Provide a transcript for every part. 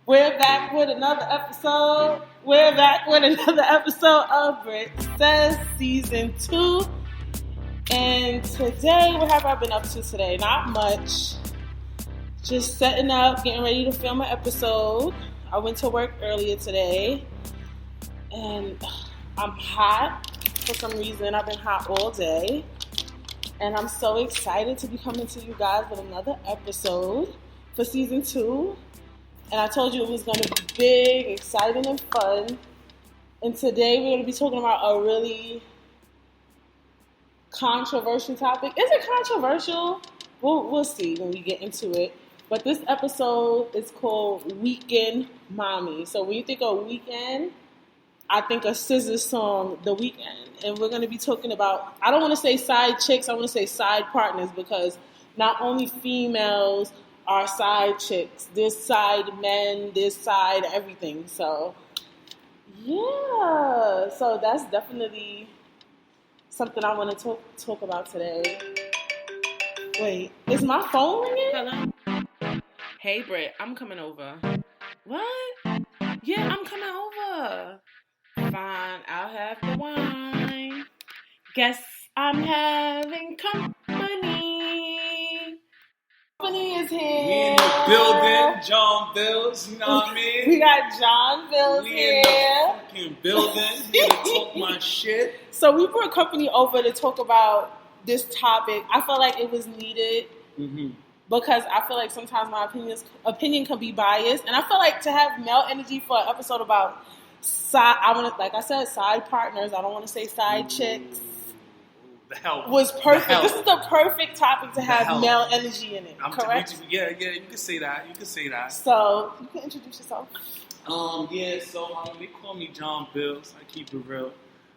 We're back with another episode. We're back with another episode of Britt Says Season 2. And today, what have I been up to today? Not much. Just setting up, getting ready to film an episode. I went to work earlier today. And I'm hot for some reason. I've been hot all day. And I'm so excited to be coming to you guys with another episode for Season 2. And I told you it was going to be big, exciting, and fun. And today we're going to be talking about a really controversial topic. Is it controversial? We'll see when we get into it. But this episode is called Weekend Mami. So when you think of weekend, I think of SZA's song, The Weekend. And we're going to be talking about, I don't want to say side chicks, I want to say side partners, because not only females are side chicks, there's side men, there's side everything. So, yeah. So that's definitely something I want to talk about today. Wait, is my phone ringing? Hello? Hey, Britt, I'm coming over. What? Yeah, I'm coming over. Fine, I'll have the wine. Guess I'm having company. Company is here. We in the building, Jon Billz, you know what I mean? We got Jon Billz we here. In the fucking building, here to talk my shit. So we brought company over to talk about this topic. I felt like it was needed because I feel like sometimes my opinion can be biased, and I feel like to have male energy for an episode about side partners. I don't want to say side chicks. The hell was perfect. This is the perfect topic to have male energy in it. Correct? Yeah, you can say that. So you can introduce yourself. So they call me Jon Billz. I keep it real.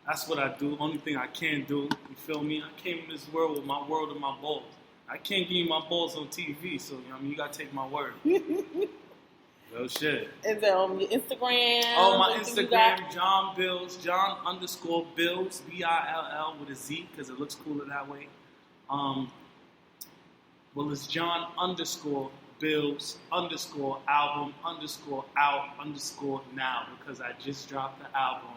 That's what I do. Only thing I can do. You feel me? I came in this world with my word and my balls. I can't give you my balls on TV, so you know what I mean, you gotta take my word. Real shit. Is it on your Instagram? Oh, my Instagram, Jon Billz, Jon_Billz, Bill with a Z, because it looks cooler that way. It's Jon_Billz_album_out_now, because I just dropped the album.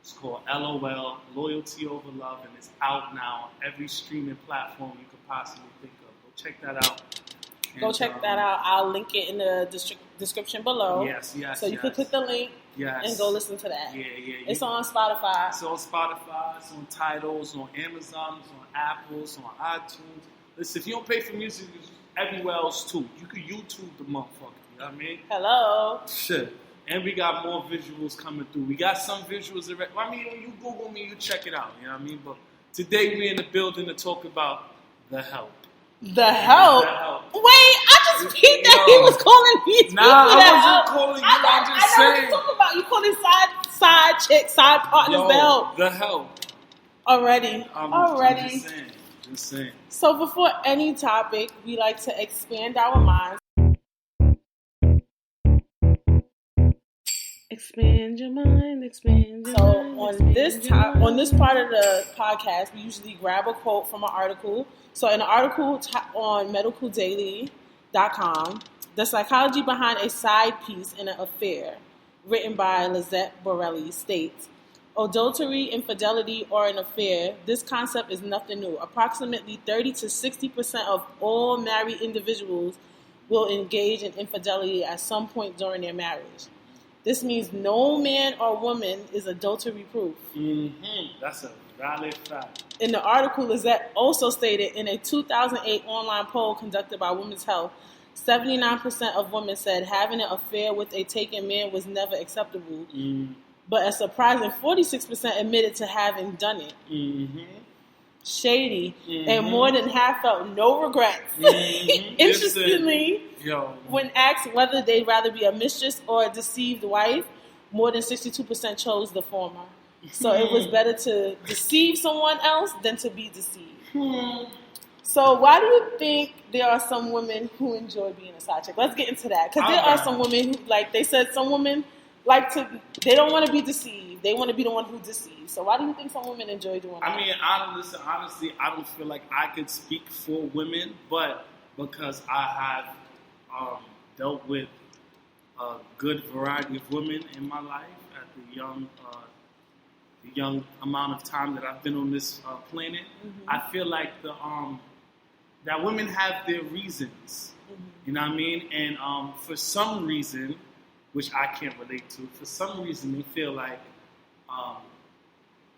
It's called LOL, Loyalty Over Love, and it's out now on every streaming platform you could possibly think of. Go check that out. Go check that out. I'll link it in the description below. Yes. So you can click the link and go listen to that. Yeah. It's on Spotify. It's on Tidal, it's on Amazon, it's on Apple, it's on iTunes. Listen, if you don't pay for music, it's everywhere else too. You can YouTube the motherfucker, you know what I mean? Hello. Shit. And we got more visuals coming through. We got some visuals already. I mean, you Google me, you check it out, you know what I mean? But today we're in the building to talk about The Help. The Help? Wait, I just peeped that he was calling me. Nah, I wasn't calling you. I'm just saying. I know what you're talking about. You calling side chicks, side partners The Help. The Help. Already. I'm just saying. So before any topic, we like to expand our minds. Expand your mind, expand your mind. So on this part of the podcast, we usually grab a quote from an article. So in an article on medicaldaily.com, the psychology behind a side piece in an affair, written by Lizette Borelli, states, adultery, infidelity, or an affair, this concept is nothing new. Approximately 30 to 60% of all married individuals will engage in infidelity at some point during their marriage. This means no man or woman is adultery proof. That's a valid fact. In the article, Lizette also stated in a 2008 online poll conducted by Women's Health, 79% of women said having an affair with a taken man was never acceptable. But a surprising 46% admitted to having done it. Shady. And more than half felt no regrets. Interestingly, when asked whether they'd rather be a mistress or a deceived wife, more than 62% chose the former. So it was better to deceive someone else than to be deceived. So why do you think there are some women who enjoy being a side chick? Let's get into that. Because there are some women who, like they said, some women they don't want to be deceived. They want to be the one who deceives. So why do you think some women enjoy doing that? I mean, honestly, I don't feel like I could speak for women, but because I have dealt with a good variety of women in my life at the young amount of time that I've been on this planet. Mm-hmm. I feel like that women have their reasons. Mm-hmm. You know what I mean? And for some reason, which I can't relate to, for some reason they feel like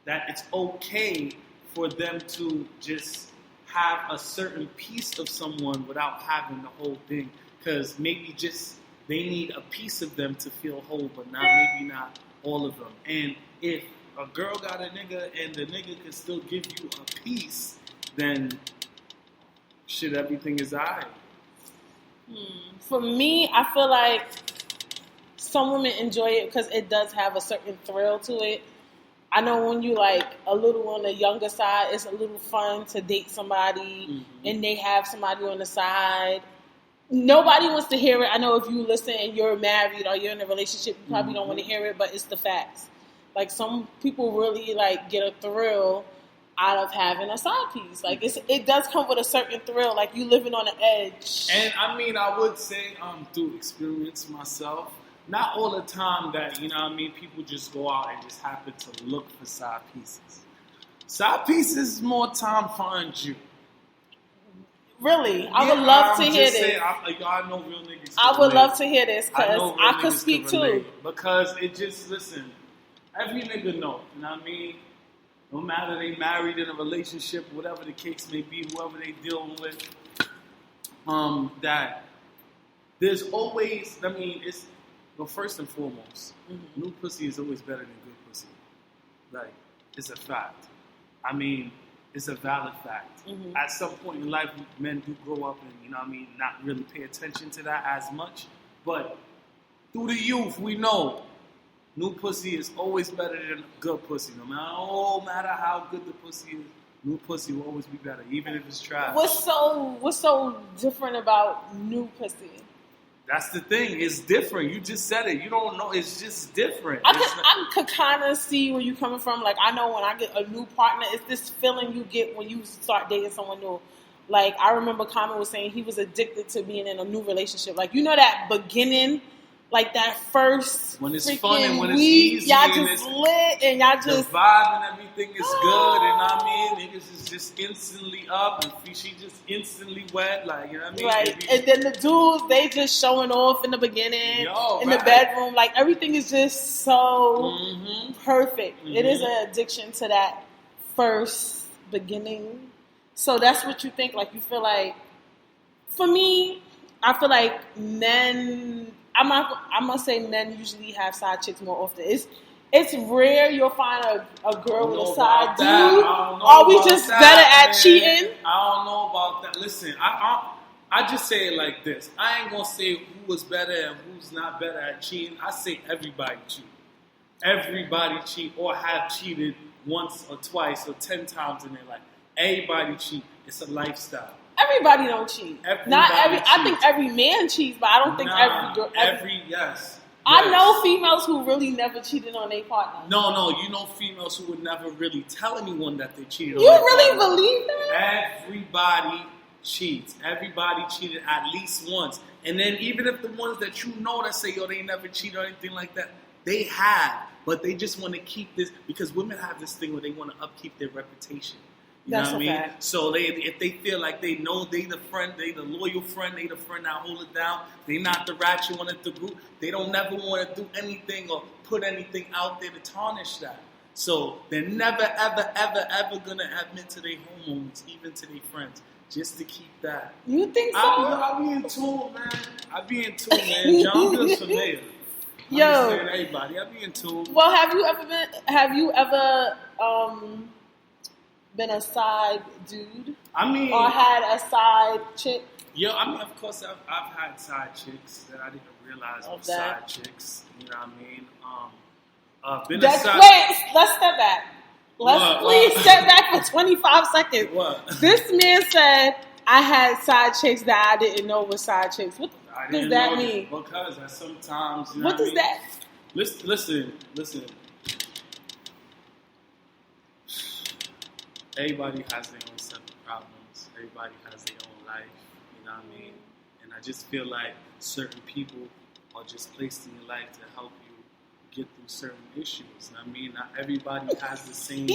that it's okay for them to just have a certain piece of someone without having the whole thing. Because maybe just they need a piece of them to feel whole, but maybe not all of them. And if a girl got a nigga and the nigga can still give you a piece, then shit, everything is alright. For me, I feel like some women enjoy it because it does have a certain thrill to it. I know when you like a little on the younger side, it's a little fun to date somebody and they have somebody on the side. Nobody wants to hear it. I know if you listen and you're married or you're in a relationship, you probably don't want to hear it, but it's the facts. Like some people really like get a thrill out of having a side piece. Like it does come with a certain thrill, like you living on the edge. And I mean, I would say through experience myself, not all the time that, you know what I mean, people just go out and just happen to look for side pieces. Side pieces more time find you. Really? I would love to hear this. I know real niggas. I would love to hear this because I could speak too. Because it just, listen, every nigga know, you know what I mean? No matter they married in a relationship, whatever the case may be, whoever they dealing with, that there's always, I mean, it's, well, first and foremost, new pussy is always better than good pussy. Like, it's a fact. I mean, it's a valid fact. At some point in life, men do grow up and, you know what I mean, not really pay attention to that as much. But through the youth, we know new pussy is always better than good pussy. No matter how good the pussy is, new pussy will always be better, even if it's trash. What's so different about new pussy? That's the thing. It's different. You just said it. You don't know. It's just different. I could kind of see where you're coming from. Like, I know when I get a new partner, it's this feeling you get when you start dating someone new. Like, I remember Common was saying he was addicted to being in a new relationship. Like, you know that beginning, like that first when it's fun and when it's week, easy. y'all just lit and y'all just... The vibe and everything is good, and I mean, niggas is just instantly up and she just instantly wet, like, you know what I mean? Right, and then the dudes, they just showing off in the beginning, the bedroom, like everything is just so perfect. It is an addiction to that first beginning. So that's what you think, like you feel like, for me, I feel like men... I'm gonna say men usually have side chicks more often. It's rare you'll find a girl with a side dude. Are we just better at cheating? I don't know about that. Listen, I just say it like this. I ain't gonna say who was better and who's not better at cheating. I say everybody cheat. Everybody cheat or have cheated once or twice or 10 times in their life. Everybody cheat. It's a lifestyle. Everybody don't cheat. I think every man cheats, but I don't think every girl. Yes. I know females who really never cheated on their partner. No, you know females who would never really tell anyone that they cheated on their partner. You really partner. believe that? Everybody cheats. Everybody cheated at least once. And then even if the ones that you know that say, yo, they never cheated or anything like that, they have. But they just want to keep this, because women have this thing where they want to upkeep their reputation. You know what I mean? Fact. So if they feel like they know they the friend, they the loyal friend, they the friend that hold it down, they not the ratchet one at the group, they don't never want to do anything or put anything out there to tarnish that. So they're never, ever, ever, ever going to admit to their hormones, even to their friends, just to keep that. You think so? I be in tune, man. I be in tune, man. Jon Billz for mayor. Yo. I'm saying everybody. I be in tune. Well, have you ever been a side dude? I mean, or had a side chick? Yo, I mean, of course, I've had side chicks that I didn't realize were side chicks. You know what I mean? Let's step back. Please step back for 25 seconds. What? This man said I had side chicks that I didn't know were side chicks. What does that mean? Because sometimes, you know what does that? Listen. Everybody has their own set of problems. Everybody has their own life. You know what I mean? And I just feel like certain people are just placed in your life to help you get through certain issues. I mean, not everybody has the same.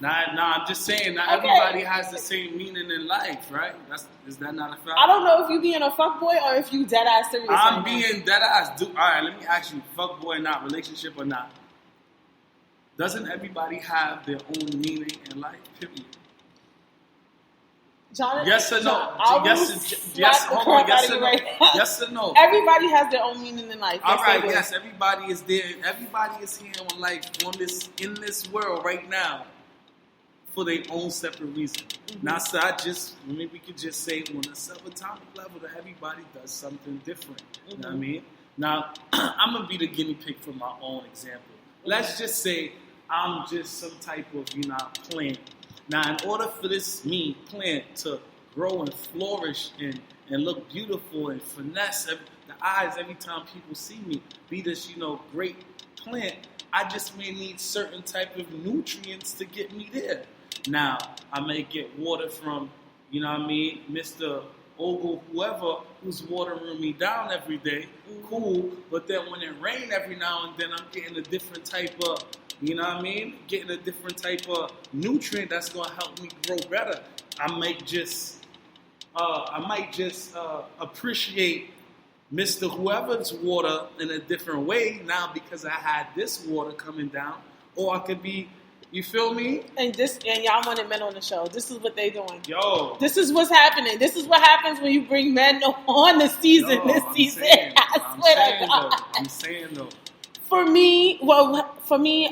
I'm just saying, not everybody has the same meaning in life, right? Is that not a fact? I don't know if you being a fuckboy or if you dead ass serious. I'm being dead ass. All right, let me ask you, fuckboy or not, relationship or not? Doesn't everybody have their own meaning in life? Period. Jonathan, yes or no? Yes or no? Right, yes or no? Everybody has their own meaning in life. All right, yes, everybody is there. Everybody is here on life, in this world right now, for their own separate reason. Mm-hmm. Now, so we could just say on a subatomic level that everybody does something different. Mm-hmm. You know what I mean? Now, I'm gonna be the guinea pig for my own example. Mm-hmm. Let's just say I'm just some type of plant. Now, in order for this plant to grow and flourish and look beautiful and finesse the eyes every time people see me, be this, great plant, I just may need certain type of nutrients to get me there. Now, I may get water from, Mr. Ogle, whoever, who's watering me down every day, cool, but then when it rains every now and then, I'm getting a different type of, getting a different type of nutrient that's going to help me grow better. I might just appreciate Mr. Whoever's water in a different way now because I had this water coming down, or I could be, you feel me? And y'all wanted men on the show. This is what they doing. Yo, this is what's happening. This is what happens when you bring men on the season. I'm saying though. For me,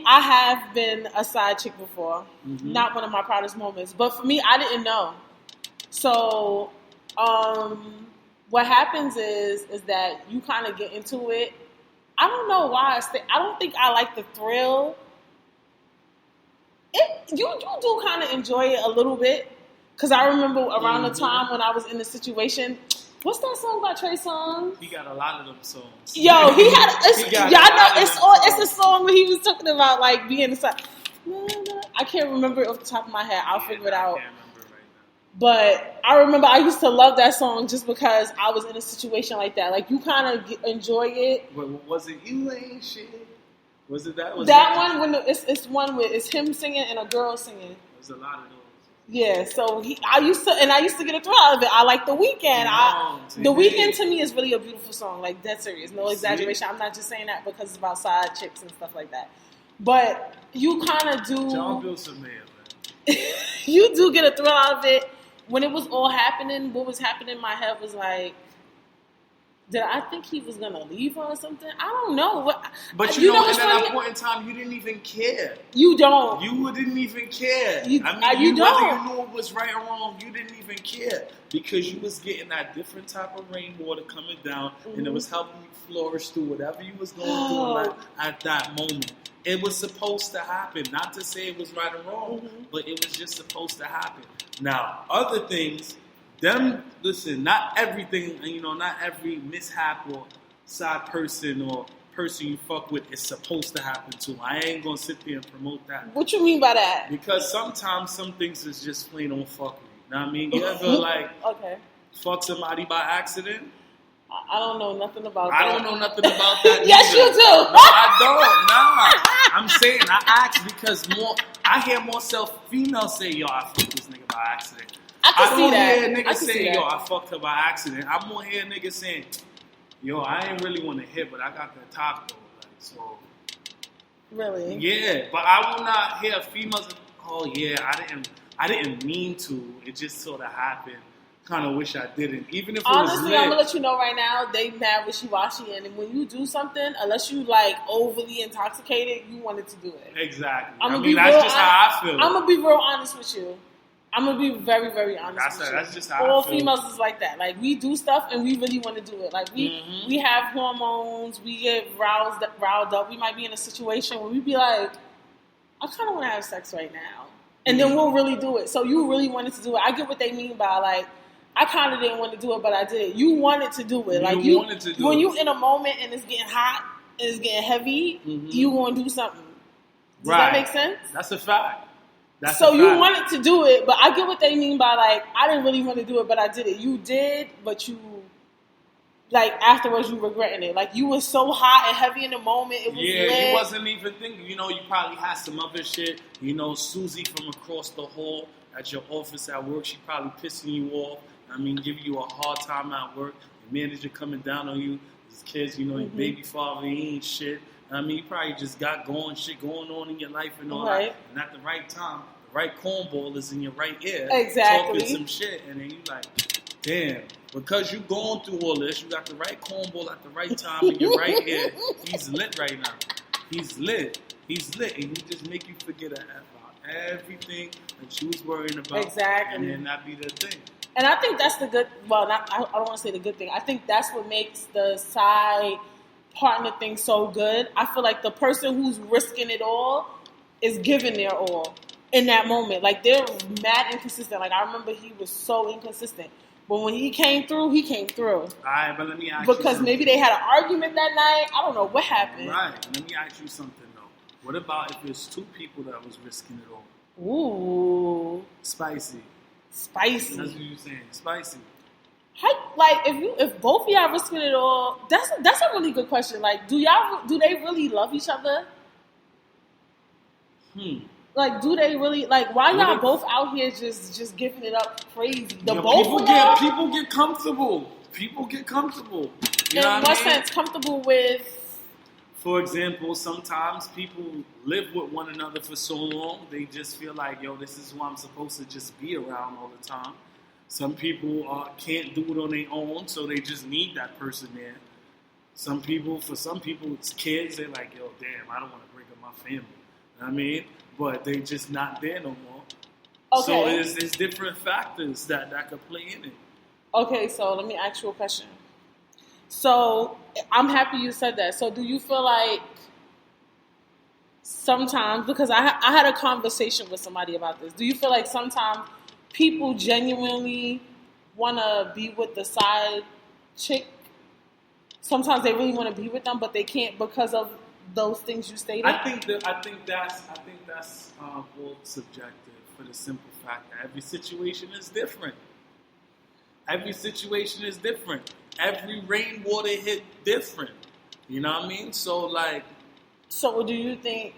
I have been a side chick before. Mm-hmm. Not one of my proudest moments, but for me, I didn't know. So, what happens is that you kind of get into it. I don't know why. I don't think I like the thrill. You do kind of enjoy it a little bit, because I remember around the time when I was in the situation. What's that song by Trey Songz? He got a lot of them songs. Yo, it's a song where he was talking about like being inside. I can't remember it off the top of my head. I'll figure it out. I can't remember right now. But I remember I used to love that song just because I was in a situation like that. Like, you kind of enjoy it. But was it You Ain't Shit? Was it that? It's one with it's him singing and a girl singing. There's a lot of those. Yeah, so I used to get a thrill out of it. I like The Weeknd. The Weeknd to me is really a beautiful song, like dead serious, no exaggeration. I'm not just saying that because it's about side chicks and stuff like that. But you kind of do. Jon Billz a man. You do get a thrill out of it. When it was all happening, what was happening in my head was like, did I think he was gonna leave her or something? I don't know. But you know at that point in time, you didn't even care. You don't. You didn't even care. You whether don't. you knew it was right or wrong, you didn't even care because you was getting that different type of rainwater coming down, and it was helping you flourish through whatever you was going through in life at that moment. It was supposed to happen. Not to say it was right or wrong, but it was just supposed to happen. Now, other things. Listen, not everything, not every mishap or side person or person you fuck with is supposed to happen to. I ain't gonna sit there and promote that. What you mean by that? Because sometimes some things is just plain on fuckery. You know what I mean? You ever fuck somebody by accident? I don't know nothing about that. I don't know nothing about that. Yes, you do. No, I don't. Nah. I'm saying I ask because I hear more females say, yo, I fucked this nigga by accident. I don't hear niggas saying, yo, I fucked her by accident. I'm more hear niggas saying, yo, I ain't really want to hit, but I got the top though. Like, so. Really? Yeah, but I will not hear females, oh yeah, I didn't mean to. It just sort of happened. Kind of wish I didn't. Even if honestly, it was lit. I'm gonna let you know right now, they mad wishy-washy, and when you do something, unless you like overly intoxicated, you wanted to do it. Exactly. That's just how I feel. I'm gonna be real honest with you. I'm gonna be very, very honest with you. That's just how all I feel. females is like that. Like, we do stuff and we really want to do it. Like, we have hormones. We get riled up. We might be in a situation where we be like, I kind of want to have sex right now, and then we'll really do it. So you really wanted to do it. I get what they mean by like, I kind of didn't want to do it, but I did. You wanted to do it. Like, wanted to do when it. you in a moment and it's getting hot and it's getting heavy, you want to do something. Does that make sense? That's a fact. So you wanted to do it, but I get what they mean by like, I didn't really want to do it, but I did it. You did, but you like afterwards you regretting it? Like you was so hot and heavy in the moment, it was lit. You wasn't even thinking. You probably had some other shit. Susie from across the hall at your office at work, she probably pissing you off. Giving you a hard time at work. Your manager coming down on you. His kids, your baby father, he ain't shit. You probably just got shit going on in your life and all that. And at the right time, the right cornball is in your right ear. Exactly. Talking some shit. And then you like, damn. Because you going through all this, you got the right cornball at the right time in your right ear. He's lit right now. He's lit. And he just make you forget about everything that you was worrying about. Exactly. And then that be the thing. And I think that's the good, I don't want to say the good thing. I think that's what makes the side partner thing so good. I feel like the person who's risking it all is giving their all in that moment. Like, they're mad inconsistent. Like, I remember he was so inconsistent. But when he came through, he came through. All right, but let me ask you because something. maybe they had an argument that night. I don't know what happened. Right. Let me ask you something, though. What about if there's two people that was risking it all? Ooh. Spicy. Spicy. That's what you're saying. Spicy. Like, if both of y'all risking it all, that's a really good question. Like, do they really love each other? Like, do they really, like, why y'all both out here just giving it up crazy? People get comfortable. People get comfortable. In what sense? Comfortable with? For example, sometimes people live with one another for so long, they just feel like, yo, this is who I'm supposed to just be around all the time. Some people can't do it on their own, so they just need that person there. For some people, it's kids. They're like, yo, damn, I don't want to break up my family. You know what I mean? But they just not there no more. Okay. So there's different factors that could play in it. Okay, so let me ask you a question. So I'm happy you said that. So do you feel like sometimes, because I had a conversation with somebody about this, do you feel like sometimes people genuinely want to be with the side chick? Sometimes they really want to be with them, but they can't because of those things you stated? I think that's all subjective for the simple fact that every situation is different. Every rainwater hit different. You know what I mean? So what do you think?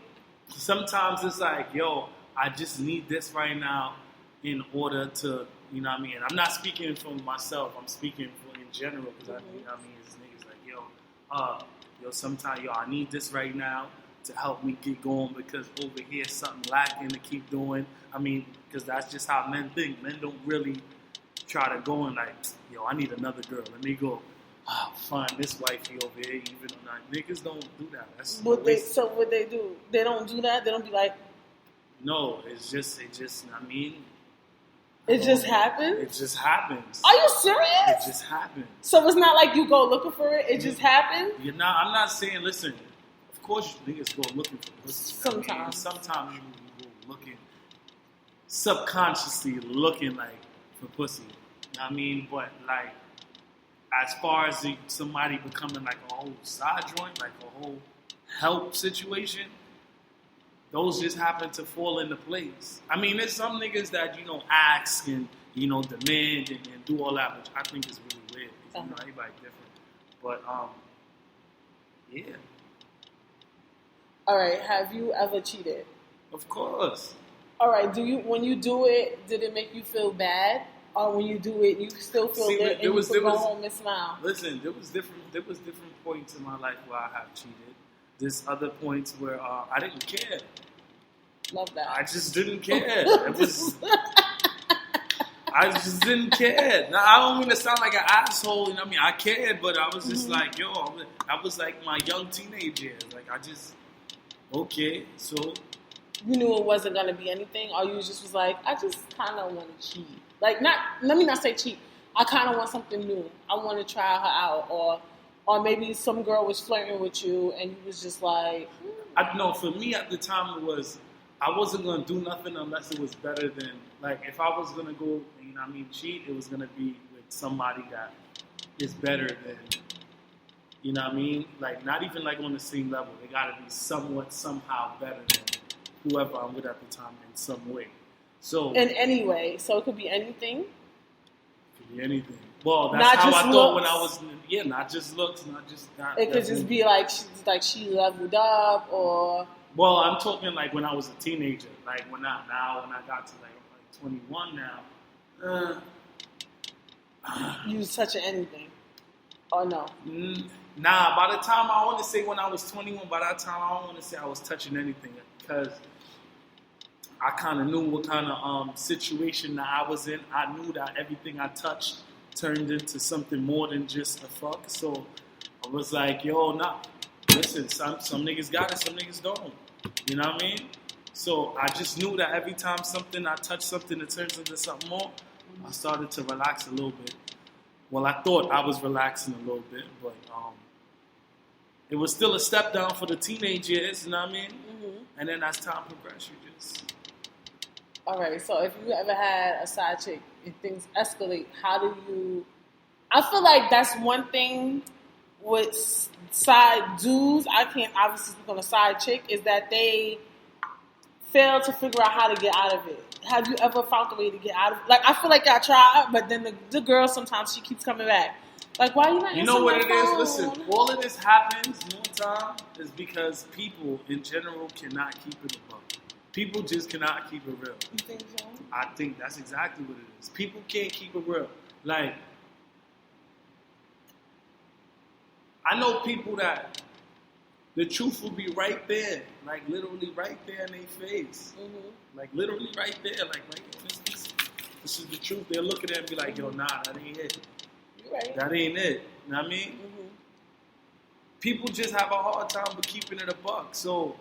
Sometimes it's like, yo, I just need this right now in order to, you know what I mean? And I'm not speaking for myself. I'm speaking in general because you know what I mean? It's niggas like, yo, sometimes, I need this right now to help me get going because over here something lacking to keep doing. I mean, because that's just how men think. Men don't really try to go and like, yo, I need another girl. Let me go find this wifey over here. Even though niggas don't do that. What they do? They don't do that? They don't be like... No, it just I mean... It just happens? It just happens. Are you serious? It just happens. So it's not like you go looking for it? It just happens? I'm not saying, listen, of course niggas go looking for pussy. Sometimes. I mean, sometimes you go looking, subconsciously looking like for pussy. You know what I mean? But like, as far as somebody becoming like a whole side joint, like a whole help situation, those just happen to fall into place. I mean, there's some niggas that, ask and, demand and do all that, which I think is really weird. Because, everybody different. But, yeah. All right. Have you ever cheated? Of course. All right. When you do it, did it make you feel bad? Or when you do it, you still feel good and you could go home and smile? Listen, there was different points in my life where I have cheated. There's other points where I didn't care. Love that. I just didn't care. I just didn't care. Now, I don't mean to sound like an asshole. You know what I mean? I cared, but I was just like, yo, I was like my young teenage years. Like, okay, so. You knew it wasn't going to be anything, or you just was like, I just kind of want to cheat. Like, let me not say cheat. I kind of want something new. I want to try her out, or maybe some girl was flirting with you, and you was just like... For me at the time, it was, I wasn't going to do nothing unless it was better than... Like, if I was going to go, cheat, it was going to be with somebody that is better than... You know what I mean? Like, not even, like, on the same level. They got to be somehow better than whoever I'm with at the time in some way. So... In any way. So it could be anything? Could be anything. Well, that's Not how just I thought when looks. I was. Yeah, not just looks, not just. It could just be like she leveled up, or. Well, I'm talking like when I was a teenager. Like when I got to like 21 now. You was touching anything, or no? Nah, by the time I want to say when I was 21, by that time I don't want to say I was touching anything because I kind of knew what kind of situation that I was in. I knew that everything I touched turned into something more than just a fuck. So I was like, yo, nah, listen, some niggas got it, some niggas don't. You know what I mean? So I just knew that every time I touched something, it turns into something more. I started to relax a little bit. Well, I thought I was relaxing a little bit, but it was still a step down for the teenage years, you know what I mean? Mm-hmm. And then as time progressed, you just... All right, so if you ever had a side chick and things escalate, how do you... I feel like that's one thing with side dudes, I can't obviously speak on a side chick, is that they fail to figure out how to get out of it. Have you ever found a way to get out of it? Like, I feel like I tried, but then the girl sometimes she keeps coming back. Like, why are you not You know what it phone? is? Listen, all of this happens one time is because people in general cannot keep it a buck. People just cannot keep it real. You think so? I think that's exactly what it is. People can't keep it real. Like, I know people that the truth will be right there, like literally right there in their face. Mm-hmm. Like literally right there, like this is the truth. They'll look at it and be like, yo, nah, that ain't it. You're right. That ain't it. You know what I mean? Mm-hmm. People just have a hard time with keeping it a buck. So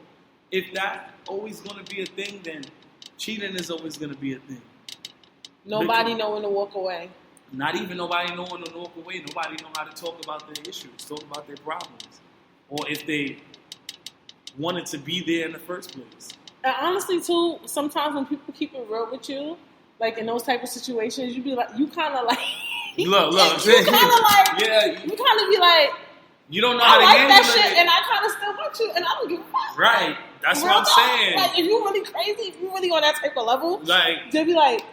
if that's always going to be a thing, then cheating is always going to be a thing. Nobody know when to walk away. Not even nobody know when to walk away. Nobody know how to talk about their issues, talk about their problems. Or if they wanted to be there in the first place. And honestly, too, sometimes when people keep it real with you, like in those type of situations, you be like, you kind of like... Look. You kind of like... Yeah. You kind of be like... You don't know how to handle that shit, it. and I kind of still want you, and I don't give a fuck. Right. That's what I'm saying. Like, if you really crazy, if you really on that type of level, like, they'll be like,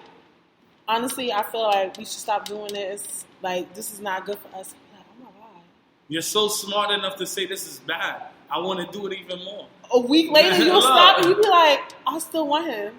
honestly, I feel like we should stop doing this. Like, this is not good for us. Like, oh my God. You're so smart enough to say this is bad. I want to do it even more. A week later, you'll stop and you'll be like, I still want him.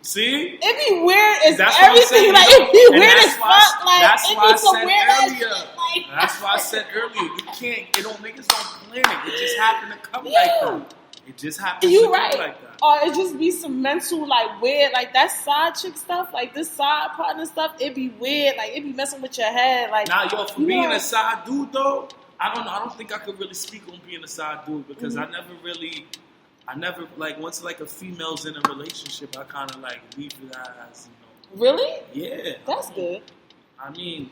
See? It'd be weird as that's everything. Like, it'd be weird as fuck. Like, that's it'd why be some I weird said ass earlier. shit. Like, that's why I said earlier. You can't, niggas don't plan it. It just happened to come like that. It just happens to come like that. Or it just be some mental, like, weird, like, that side chick stuff, like, this side partner stuff, it'd be weird. Like, it'd be messing with your head. Like, now, yo, for being a side dude, though, I don't know. I don't think I could really speak on being a side dude because I never, like, once, like, a female's in a relationship, I kind of, like, leave that as, you know. Really? Yeah. That's good. I mean,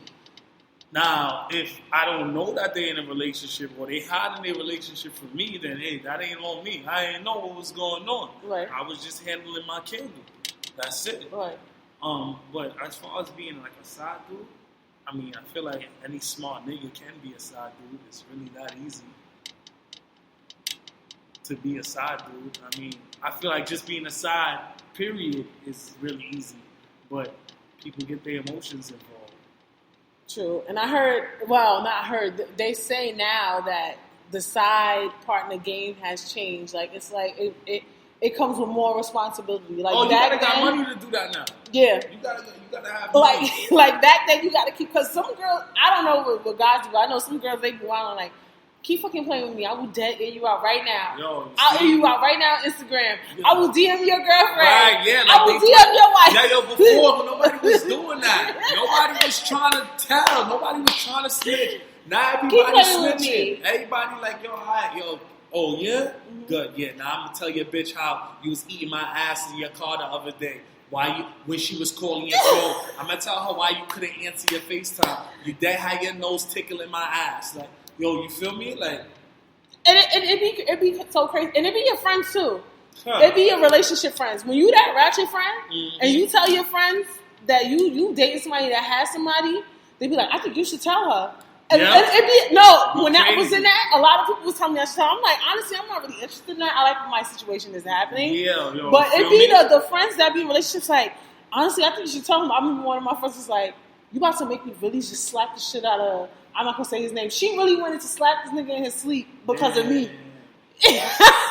now, if I don't know that they're in a relationship or they hiding their relationship from me, then, hey, that ain't on me. I ain't know what was going on. Right. I was just handling my candle. That's it. Right. But as far as being, like, a side dude, I mean, I feel like any smart nigga can be a side dude. It's really that easy to be a side dude. I mean, I feel like just being a side, period, is really easy. But people get their emotions involved. True. And I heard, well, not heard, they say now that the side partner game has changed. Like, it's like, it comes with more responsibility. Like, you gotta got money to do that now. Yeah. You gotta have money. Like that thing you gotta keep, because some girls, I don't know what guys do. I know some girls, they be wild like, keep fucking playing with me. I will dead air you out right now. Yo, I'll air you out right now on Instagram. Yeah. I will DM your girlfriend. Right, yeah. Like I will DM your wife. Yeah, yo, before, nobody was doing that. Nobody was trying to tell. Nobody was trying to snitch. Now everybody snitching. Everybody like, yo, hi, yo. Oh, yeah? Mm-hmm. Good, yeah. Now I'm going to tell your bitch how you was eating my ass in your car the other day. When she was calling your phone, I'm going to tell her why you couldn't answer your FaceTime. You dead had your nose tickling my ass. Like, yo, you feel me? Like, and it'd be so crazy. And it'd be your friends too. Huh. It'd be your relationship friends. When you that ratchet friend, and you tell your friends that you dating somebody that has somebody, they be like, I think you should tell her. And it'd be when I was in that, a lot of people was telling me I should tell. I'm like, honestly, I'm not really interested in that. I like when my situation is happening. Yeah, yo, but it'd be the friends that be in relationships like, honestly, I think you should tell them. I remember one of my friends was like, you about to make me really just slap the shit out of, I'm not going to say his name. She really wanted to slap this nigga in his sleep because of me. I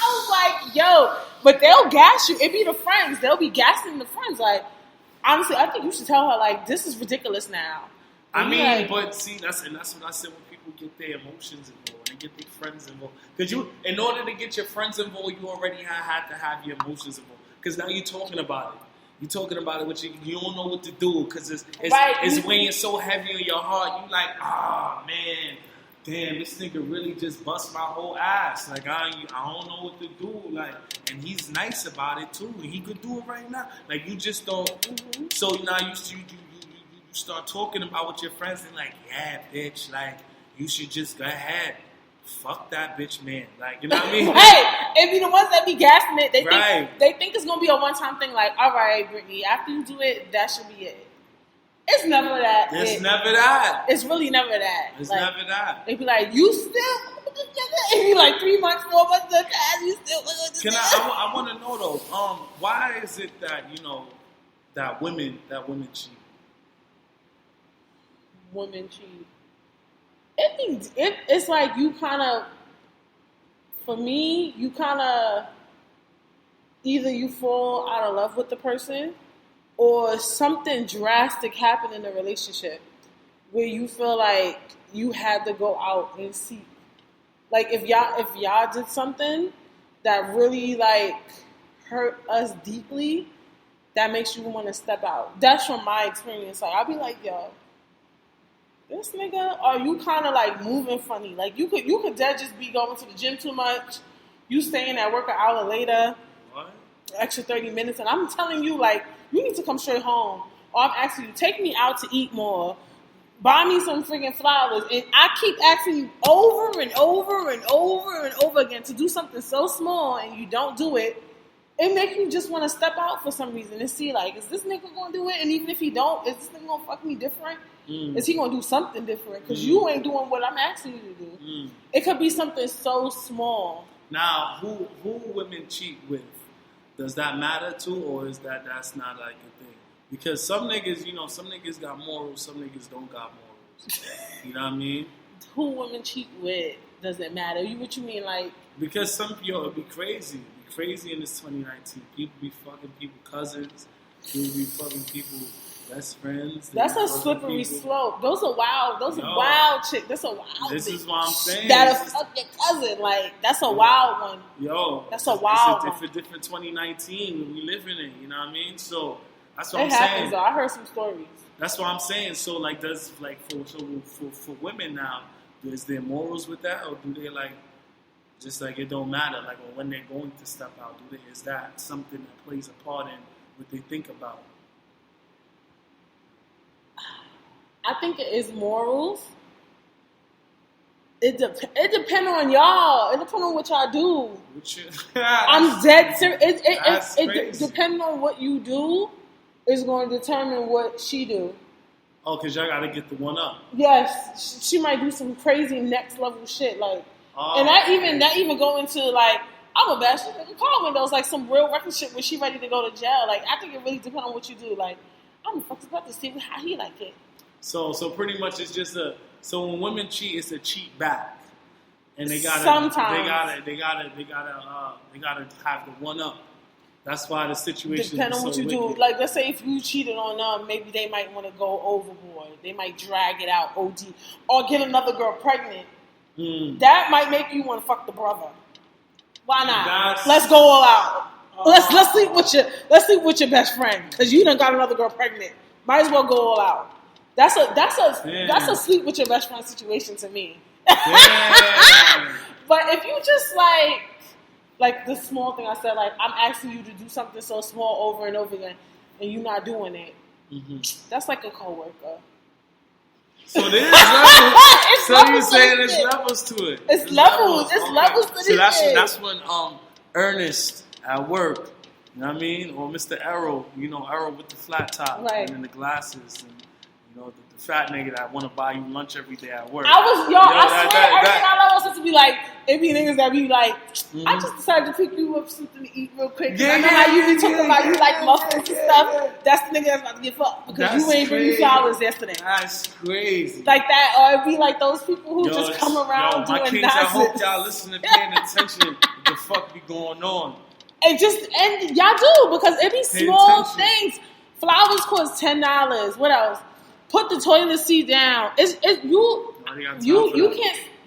was like, yo, but they'll gas you. It be the friends. They'll be gassing the friends. Like, honestly, I think you should tell her, like, this is ridiculous now. I mean, like, but see, that's what I said when people get their emotions involved and get their friends involved. Because in order to get your friends involved, you already had to have your emotions involved. Because now you're talking about it. You're talking about it, but you don't know what to do because it's weighing so heavy on your heart. You like, man, damn, this nigga really just bust my whole ass. Like I don't know what to do. Like, and he's nice about it too. He could do it right now. Like you just don't. Mm-hmm. So now you start talking about with your friends and like, yeah, bitch, like you should just go ahead. Fuck that bitch, man. Like, you know what I mean? Hey, it be the ones that be gassing it. They think it's gonna be a one-time thing. Like, all right, Brittany, after you do it, that should be it. It's never that. It's never that. It's really never that. It's like, never that. They be like, you still? It be like 3 months, 4 months of time. You still? I want to know though. Why is it that that women cheat? Women cheat. It's like you kind of, for me, you kind of, either you fall out of love with the person or something drastic happened in the relationship where you feel like you had to go out and seek. Like if y'all did something that really like hurt us deeply, that makes you want to step out. That's from my experience. Like I'll be like, yo, this nigga, are you kind of like moving funny? Like you could dead just be going to the gym too much. You staying at work an hour later, what? Extra 30 minutes, and I'm telling you, like, you need to come straight home. Or I'm asking you, take me out to eat more. Buy me some freaking flowers. And I keep asking you over and over and over and over again to do something so small and you don't do it. It makes you just want to step out for some reason and see, like, is this nigga going to do it? And even if he don't, is this nigga going to fuck me different? Is he going to do something different? Because you ain't doing what I'm asking you to do. It could be something so small. Now, who women cheat with? Does that matter too, or is that's not like a thing? Because some niggas got morals, some niggas don't got morals. You know what I mean? Who women cheat with? Does it matter? What you mean, like? Because it'd be crazy. It'd be crazy in this 2019. People be fucking people cousins. People be fucking people best friends. That's a slippery slope. Those are wild. Those are wild chicks. That's a wild. This is what I'm saying. That'll fuck your cousin. Like that's a wild one. Yo, that's a wild one. It's a different 2019 we living in. You know what I mean? So that's what I'm saying. It happens. Saying. Though. I heard some stories. That's what I'm saying. So like, does like for women now, is there morals with that, or do they like just like it don't matter? Like when they're going to step out, is that something that plays a part in what they think about? I think it is morals. It depends on y'all. It depends on what y'all do. I'm dead serious. It depending on what you do is going to determine what she do. Oh, because y'all got to get the one up. Yes, she might do some crazy next level shit like, and that even go into like, I'm a bad shit in the car windows, like some real record shit where she ready to go to jail. Like I think it really depends on what you do. Like I'm about to see how he like it. So pretty much it's just so when women cheat, it's a cheat back, and they gotta have the one up. That's why the situation depending on what you wicked. do. Like let's say if you cheated on them, maybe they might want to go overboard. They might drag it out OD or get another girl pregnant. That might make you want to fuck the brother. Why not? Let's go all out. Let's sleep with your best friend because you done got another girl pregnant. Might as well go all out. That's a sleep with your best friend situation to me. But if you just like the small thing I said, like I'm asking you to do something so small over and over again, and you're not doing it, that's like a coworker. So there's levels. So you're saying there's levels to it. It's levels. It's levels to this. So that's when Ernest at work, you know what I mean, or Mr. Errol, Errol with the flat top and then the glasses and. The fat nigga that want to buy you lunch every day at work. I swear, everything I was supposed to be like, it be niggas that be like, I just decided to pick you up something to eat real quick. I know how you be talking about you like muffins and stuff. That's the nigga that's about to get fucked because you ain't bring me flowers yesterday. That's crazy. Like that, or it be like those people who just come around doing nonsense. I hope y'all listening, paying attention to what the fuck be going on. And y'all do, because it be small things. Flowers cost $10. What else? Put the toilet seat down.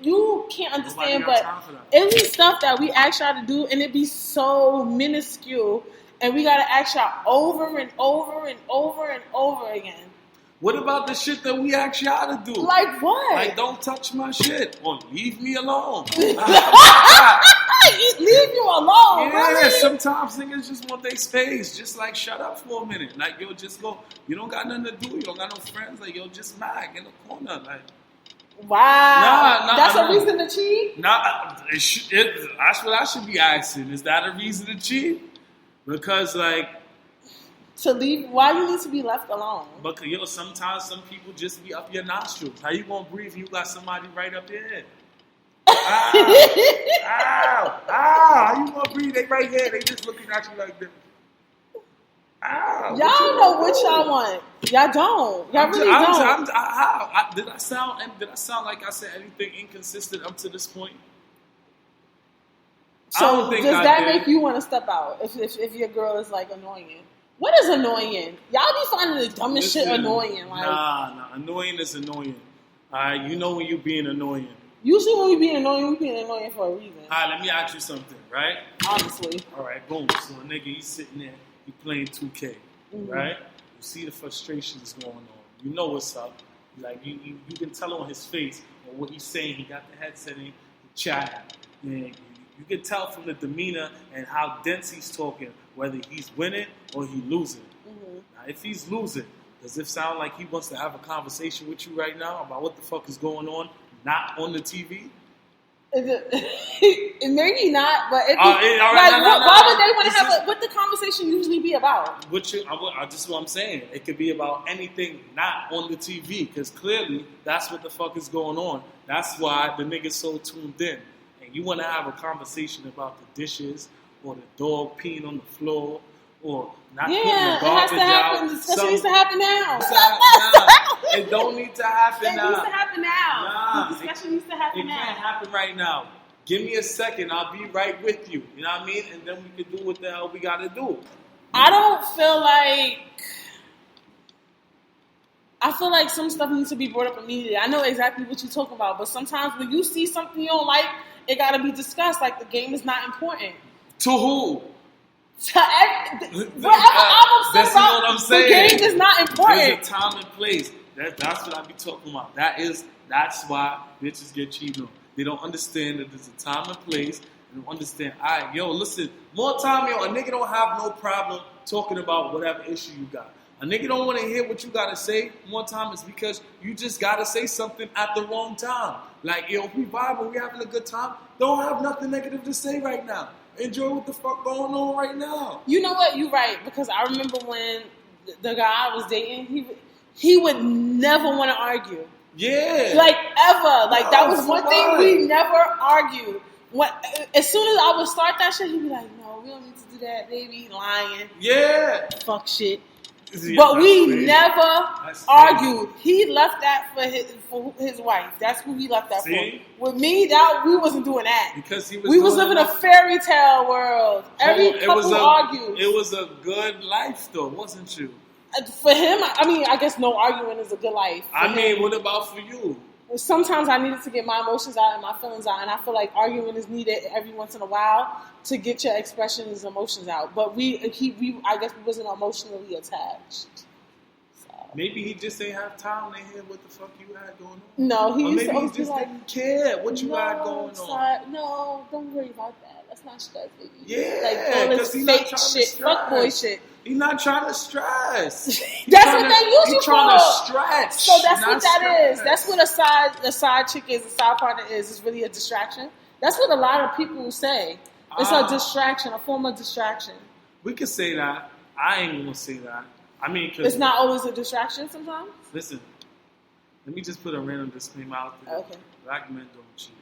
You can't understand, but it be stuff that we ask y'all to do, and it be so minuscule, and we gotta ask y'all over and over and over and over again. What about the shit that we ask y'all to do? Like what? Like, don't touch my shit, or leave me alone. Leave you alone. Yeah, really? Sometimes niggas just want their space. Just like, shut up for a minute. Like, yo, just go. You don't got nothing to do. You don't got no friends. Like, yo, just mag in the corner. Like, wow. That's a reason to cheat? That's what I should be asking. Is that a reason to cheat? Because, like, to leave, why you need to be left alone? Because, yo, sometimes some people just be up your nostrils. How you gonna breathe if you got somebody right up your head? Ow! How you gonna breathe? They right here. They just looking at you like this. Ow! Y'all don't know what y'all want. Y'all don't. Y'all really don't. Did I sound like I said anything inconsistent up to this point? So does that make you want to step out if your girl is like annoying? What is annoying? Y'all be finding the dumbest shit annoying. Like, nah. Annoying is annoying. Alright, you know when you being annoying. Usually when we being annoying for a reason. Alright, let me ask you something, right? Honestly. Alright, boom. So a nigga, he's sitting there, he playing 2K, right? You see the frustrations going on. You know what's up. Like, you can tell on his face or what he's saying. He got the headset in, the chat. And you can tell from the demeanor and how dense he's talking, whether he's winning or he's losing. Now, if he's losing, does it sound like he wants to have a conversation with you right now about what the fuck is going on, not on the TV? Maybe not, but if why would they want to have what the conversation usually be about? This is what I'm saying. It could be about anything not on the TV, because clearly that's what the fuck is going on. That's why the nigga's so tuned in. And you want to have a conversation about the dishes or the dog peeing on the floor or not putting the garbage out. That's what needs to happen now. It don't need to happen now. It needs to happen now. Nah, the discussion needs to happen now. It can't happen right now. Give me a second. I'll be right with you. You know what I mean? And then we can do what the hell we got to do. I feel like some stuff needs to be brought up immediately. I know exactly what you're talking about, but sometimes when you see something you don't like, it got to be discussed. Like, the game is not important. To who? Whatever I'm upset about, what I'm saying. The game is not important. There's a time and place. That's what I be talking about. That's why bitches get cheated on. They don't understand that there's a time and place. They don't understand. All right, yo, listen. More time, a nigga don't have no problem talking about whatever issue you got. A nigga don't want to hear what you got to say more time. It's because you just got to say something at the wrong time. Like, yo, if we vibing, we having a good time, don't have nothing negative to say right now. Enjoy what the fuck going on right now. You know what? You're right. Because I remember when the guy I was dating, he would never want to argue. Yeah. Like, ever. Like, that was one thing we never argued. As soon as I would start that shit, he'd be like, no, we don't need to do that, baby. Lying. Yeah. Fuck shit. Yeah, but we crazy. Never argued. He left that for his wife. That's who he left that for. With me, we wasn't doing that. Because we was living a fairy tale world. Every couple argued. It was a good life, though, wasn't you? For him, I mean, I guess no arguing is a good life. What about for you? Sometimes I needed to get my emotions out and my feelings out, and I feel like arguing is needed every once in a while to get your expressions and emotions out. But I guess we wasn't emotionally attached. So. Maybe he just ain't have time to hear what the fuck you had going on. No, he used to always be like, didn't care what you had going on. No, don't worry about that. That's not stress, baby. Yeah, like all this fake shit, fuckboy shit. He's not trying to stress. That's what they use you for. He's trying to stretch. So that's what that is. That's what a side chick is. A side partner is. It's really a distraction. That's what a lot of people say. It's a distraction, a form of distraction. We could say that. I ain't gonna say that. I mean, it's not always a distraction. Sometimes. Listen, let me just put a random disclaimer out there. Okay. Black men don't cheat.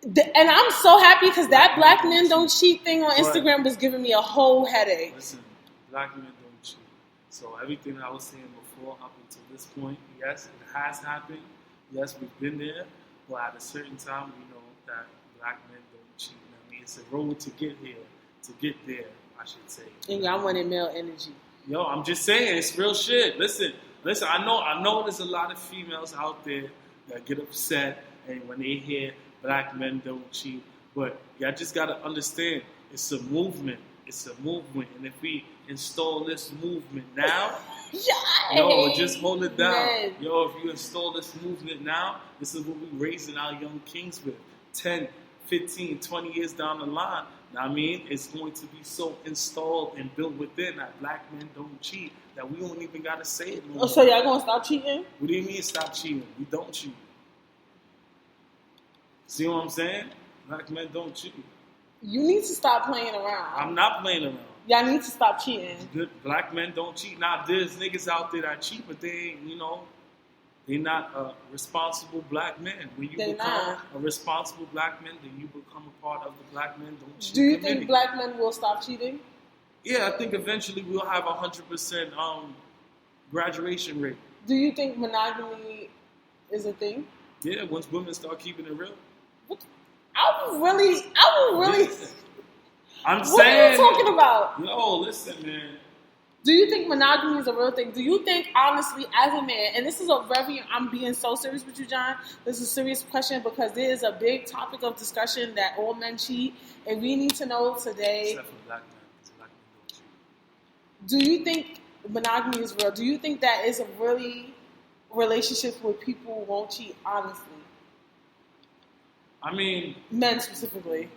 And I'm so happy because that black men don't cheat thing on Instagram was giving me a whole headache. Listen, black men don't cheat. So everything I was saying before up until this point, yes, it has happened. Yes, we've been there. But at a certain time, we know that black men don't cheat. I mean, it's a road to get here, to get there, I should say. And y'all wanted male energy. Yo, I'm just saying, it's real shit. Listen, I know there's a lot of females out there that get upset and when they hear black men don't cheat. But y'all just gotta understand, it's a movement. It's a movement. And if we install this movement now, yo, just hold it down. Man. Yo, if you install this movement now, this is what we're raising our young kings with. 10, 15, 20 years down the line. I mean, it's going to be so installed and built within that black men don't cheat that we don't even got to say it no more. So y'all going to stop cheating? What do you mean stop cheating? We don't cheat. See what I'm saying? Black men don't cheat. You need to stop playing around. I'm not playing around. Y'all need to stop cheating. Good black men don't cheat. Now, there's niggas out there that cheat, but they ain't, they're not responsible black men. When you become a responsible black man, then you become a part of the black men don't cheat. Do you think black men will stop cheating? Yeah, I think eventually we'll have 100% graduation rate. Do you think monogamy is a thing? Yeah, once women start keeping it real. I would really. Yeah. I'm what saying. What are you talking about? Yo, listen, man. Do you think monogamy is a real thing? Do you think, honestly, as a man, and this is I'm being so serious with you, John. This is a serious question because there is a big topic of discussion that all men cheat, and we need to know today. Except for black men, because black men don't cheat. Do you think monogamy is real? Do you think that is a really relationship where people won't cheat, honestly? I mean, men specifically.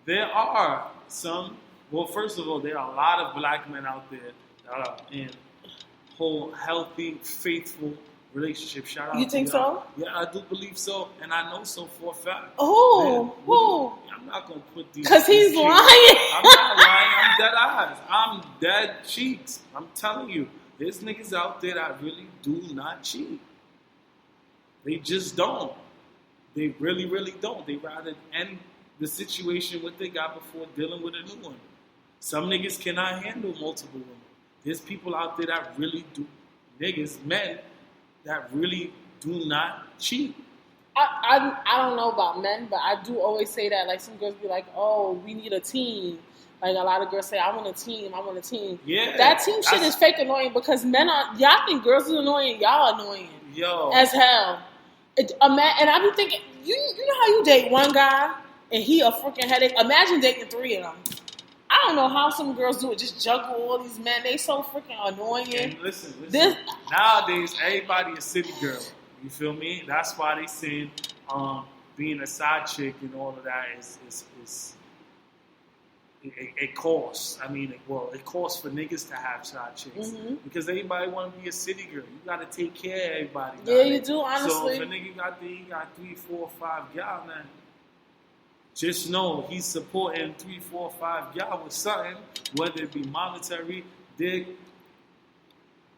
There are some. Well, first of all, there are a lot of black men out there that are in whole, healthy, faithful relationship. Shout out you to think y'all. so? Yeah, I do believe so, and I know so for a fact. Oh, who? I'm not gonna put these. Because he's lying. I'm not lying. I'm dead eyes. I'm dead cheeks. I'm telling you, there's niggas out there that really do not cheat. They just don't. They really, really don't. They rather end the situation what they got before dealing with a new one. Some niggas cannot handle multiple women. There's people out there that really do, men, that really do not cheat. I don't know about men, but I do always say that. Like, some girls be like, oh, we need a team. Like, a lot of girls say, I want a team. Yeah. That team shit is fake annoying because y'all think girls are annoying, y'all annoying. Yo. As hell. And I be thinking, you know how you date one guy and he a freaking headache? Imagine dating 3 of them. I don't know how some girls do it. Just juggle all these men. They so freaking annoying. And listen. Nowadays, everybody a city girl. You feel me? That's why they saying being a side chick and all of that it costs. I mean, it costs for niggas to have side chicks because everybody want to be a city girl. You got to take care of everybody. Yeah, you do. Honestly, so if a nigga got 3, 4, 5 y'all, man, just know he's supporting 3, 4, 5 y'all with something, whether it be monetary, dick.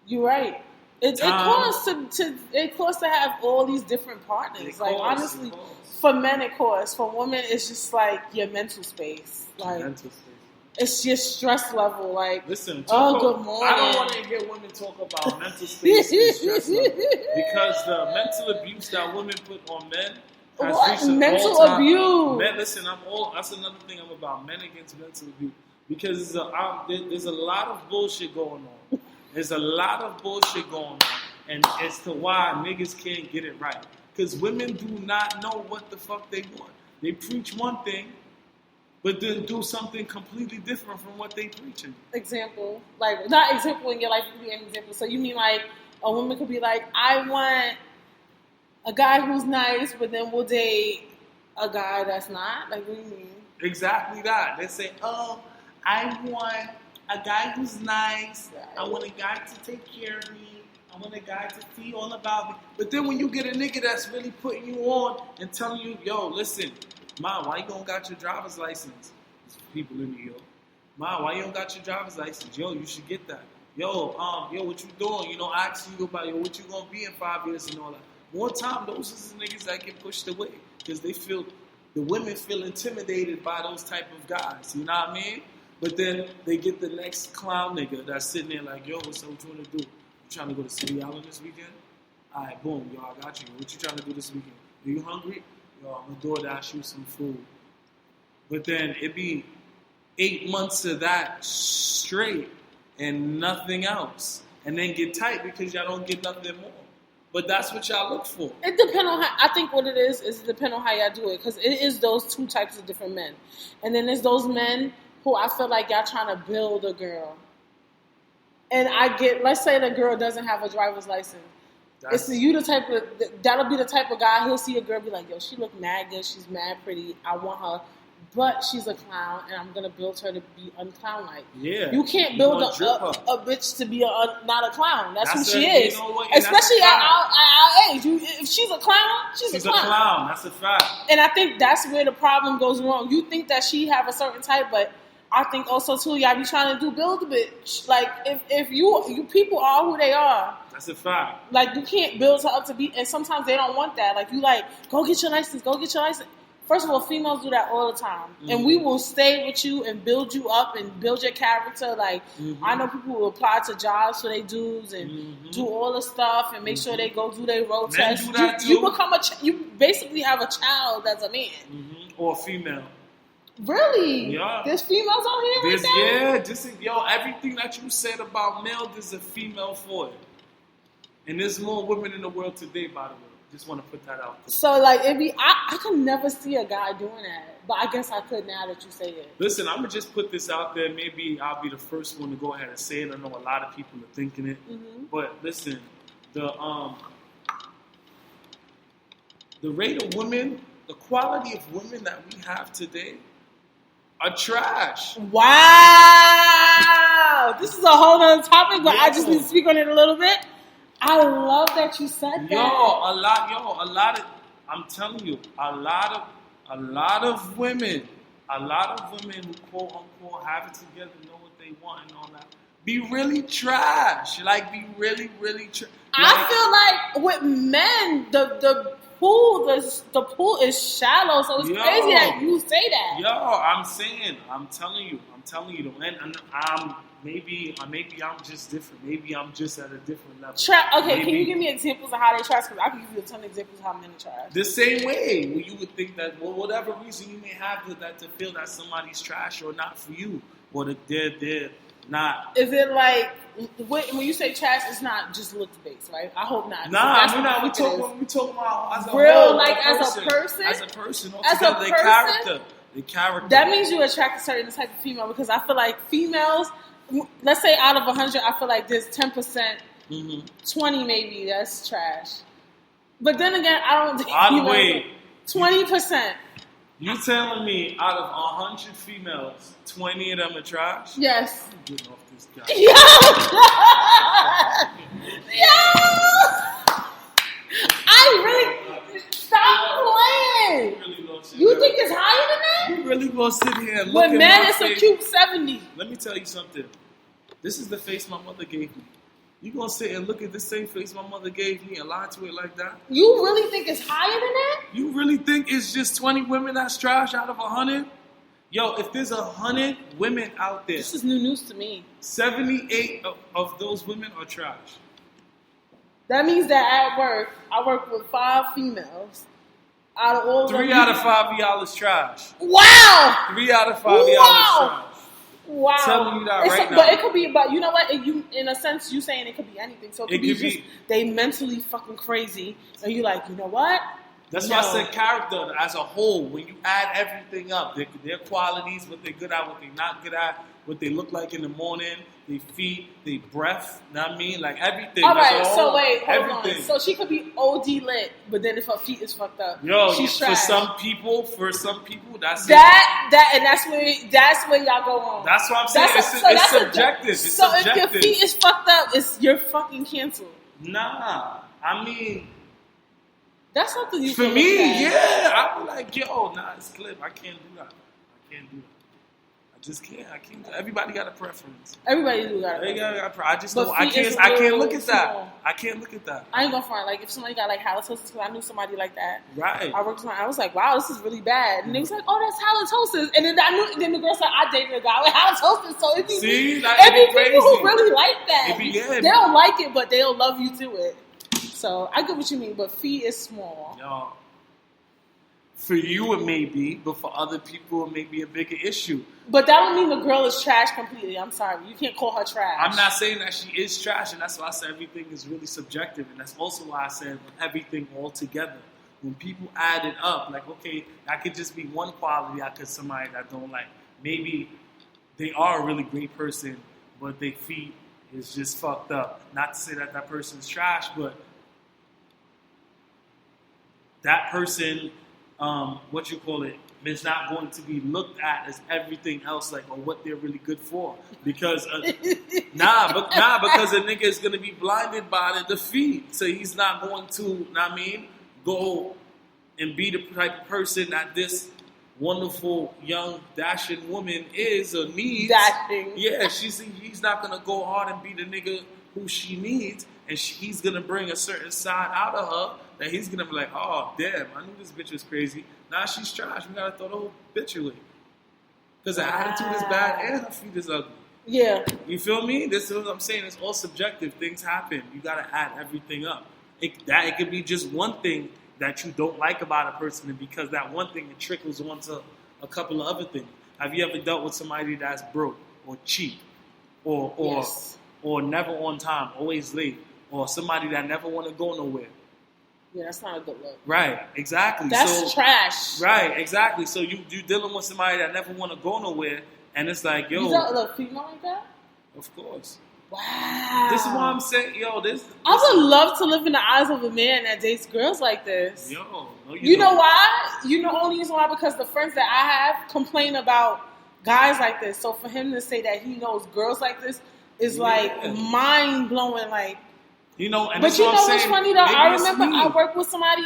You're right. It costs to have all these different partners. Honestly, for men it costs. For women, it's just like your mental space. It's your stress level. Like, listen. Good morning. I don't want to hear women talk about mental space and stress level because the mental abuse that women put on men. What mental abuse? Men, listen, that's another thing I'm about. Men against mental abuse because there's a lot of bullshit going on. There's a lot of bullshit going on, and as to why niggas can't get it right. Because women do not know what the fuck they want. They preach one thing, but then do something completely different from what they preaching. Example, like not example in your life. It could be an example. So you mean like a woman could be like, I want a guy who's nice, but then we'll date a guy that's not. Like, what do you mean? Exactly that. They say, I want a guy who's nice. I want a guy to take care of me. I want a guy to feel all about me. But then when you get a nigga that's really putting you on and telling you, yo, listen, Ma, why you don't got your driver's license? There's people in New York. Ma, why you don't got your driver's license? Yo, you should get that. Yo, what you doing? I ask you about, what you gonna be in 5 years and all that. More time, those is the niggas that get pushed away because they feel the women feel intimidated by those type of guys. You know what I mean? But then they get the next clown nigga that's sitting there like, yo, what's up? What you want to do? You trying to go to City Island this weekend? All right, boom, yo, I got you. What you trying to do this weekend? Are you hungry? Yo, I'm going to DoorDash you some food. But then it be 8 months of that straight and nothing else. And then get tight because y'all don't get nothing more. But that's what y'all look for. It depends on how, I think what it is it depends on how y'all do it. Because it is those two types of different men. And then there's those men who I feel like y'all trying to build a girl. And let's say the girl doesn't have a driver's license. It's you the type of, that'll be the type of guy, he'll see a girl be like, yo, she look mad good, she's mad pretty, I want her. But she's a clown, and I'm going to build her to be unclown-like. Yeah. You can't build a bitch to be not a clown. That's who she is. You know what? Especially at our age. If she's a clown, she's a clown. That's a fact. And I think that's where the problem goes wrong. You think that she have a certain type, but I think also, too, y'all be trying to build a bitch. Like, if you people are who they are. That's a fact. Like, you can't build her up to be, and sometimes they don't want that. Like, you like, go get your license, go get your license. First of all, females do that all the time. Mm-hmm. And we will stay with you and build you up and build your character. Like, I know people who apply to jobs for their dudes and do all the stuff and make sure they go do their road test. You become you basically have a child that's a man. Or a female. Really? Yeah. There's females out here like that? Yeah, everything that you said about male, there's a female for it. And there's more women in the world today, by the way. Just want to put that out there. So, like, I could never see a guy doing that. But I guess I could now that you say it. Listen, I'm going to just put this out there. Maybe I'll be the first one to go ahead and say it. I know a lot of people are thinking it. But listen, the rate of women, the quality of women that we have today are trash. Wow! This is a whole other topic, but I just need to speak on it a little bit. I love that you said that. I'm telling you, a lot of women who quote unquote have it together, know what they want and all that, be really trash. Like, be really, really trash. I feel like with men, the pool is shallow, so it's crazy that you say that. I'm telling you, and maybe I'm just different. Maybe I'm just at a different level. Can you give me examples of how they trash? Because I can give you a ton of examples of how men are trash. The same way, where you would think that, well, whatever reason you may have that to feel that somebody's trash or not for you, or that they're not. Is it like when you say trash? It's not just looks based, right? I hope not. Nah, we talking about as a real, whole, like as a person, their character. The character. That means you attract a certain type of female, because I feel like females, let's say out of 100, I feel like there's 10%, 20 maybe that's trash. But then again, I don't think 20%. You telling me out of 100 females, 20 of them are trash? Yes. I'm getting off this guy. Yo! I really... Stop playing! You think it's higher than that? You really gonna sit here and look With at men, my it's face? a cute 70. Let me tell you something. This is the face my mother gave me. You gonna sit and look at the same face my mother gave me and lie to it like that? You really think it's higher than that? You really think it's just 20 women that's trash out of 100? Yo, if there's 100 women out there, this is new news to me. 78 of those women are trash. That means that at work, I work with 5 females. Out of all 3 out of 5 of y'all is trash. Wow! 3 out of 5 of y'all is trash. Wow. I'm telling you that right now. But it could be about, you know what? In a sense, you saying it could be anything. So it could be they mentally fucking crazy. And you're like, you know what? That's why I said character as a whole. When you add everything up, their qualities, what they're good at, what they're not good at, what they look like in the morning, their feet, their breath, you know what I mean? Like everything. All right, so wait, hold everything. on. So she could be OD lit, but then if her feet is fucked up, yo, she's for trash. some people, that's and that's where y'all go wrong. That's what I'm saying. It's subjective. It's subjective. If your feet is fucked up, you're fucking canceled. Nah, I mean, that's something you for can me, look at. yeah. I be like, yo, nah, it's clip. I can't do that. Just can't. I can't. Everybody got a preference. Everybody do got a preference. preference. I just don't. I can't look at that. I can't look at that. I ain't gonna front. Like if somebody got like halitosis, because I knew somebody like that. Right. I worked with somebody. I was like, wow, this is really bad. And they was like, oh, that's halitosis. And then then the girl said, I dated a guy with halitosis. So it be people who really like that. They don't like it, but they'll love you to it. So I get what you mean, but feet is small. Yo. For you it may be, but for other people it may be a bigger issue. But that don't mean the girl is trash completely. I'm sorry. You can't call her trash. I'm not saying that she is trash, and that's why I said everything is really subjective. And that's also why I said everything all together. When people add it up, like, okay, that could just be one quality I could somebody that don't like. Maybe they are a really great person, but their feet is just fucked up. Not to say that that person's trash, but that person... is not going to be looked at as everything else, like, or what they're really good for. Because, because a nigga is going to be blinded by the feet. So he's not going to, go and be the type of person that this wonderful, young, dashing woman is or needs. Dashing. Yeah, he's not going to go hard and be the nigga who she needs. And he's going to bring a certain side out of her that he's going to be like, oh, damn, I knew this bitch was crazy. Now she's trash. We got to throw the whole bitch away. Because her attitude is bad and her feet is ugly. Yeah. You feel me? This is what I'm saying. It's all subjective. Things happen. You got to add everything up. It could be just one thing that you don't like about a person, and because that one thing, it trickles onto a couple of other things. Have you ever dealt with somebody that's broke or cheap or never on time, always late? Or somebody that never want to go nowhere. Yeah, that's not a good look. Right, exactly. That's trash. Right, exactly. So you dealing with somebody that never want to go nowhere, and it's like, yo. You dealt with a female like that? Of course. Wow. This is why I'm saying, yo, this. I would love to live in the eyes of a man that dates girls like this. Yo, no, you know why? You know, only reason why, because the friends that I have complain about guys like this. So for him to say that he knows girls like this is like mind blowing. Like. You know, and but you know what's funny though? I remember I worked with somebody.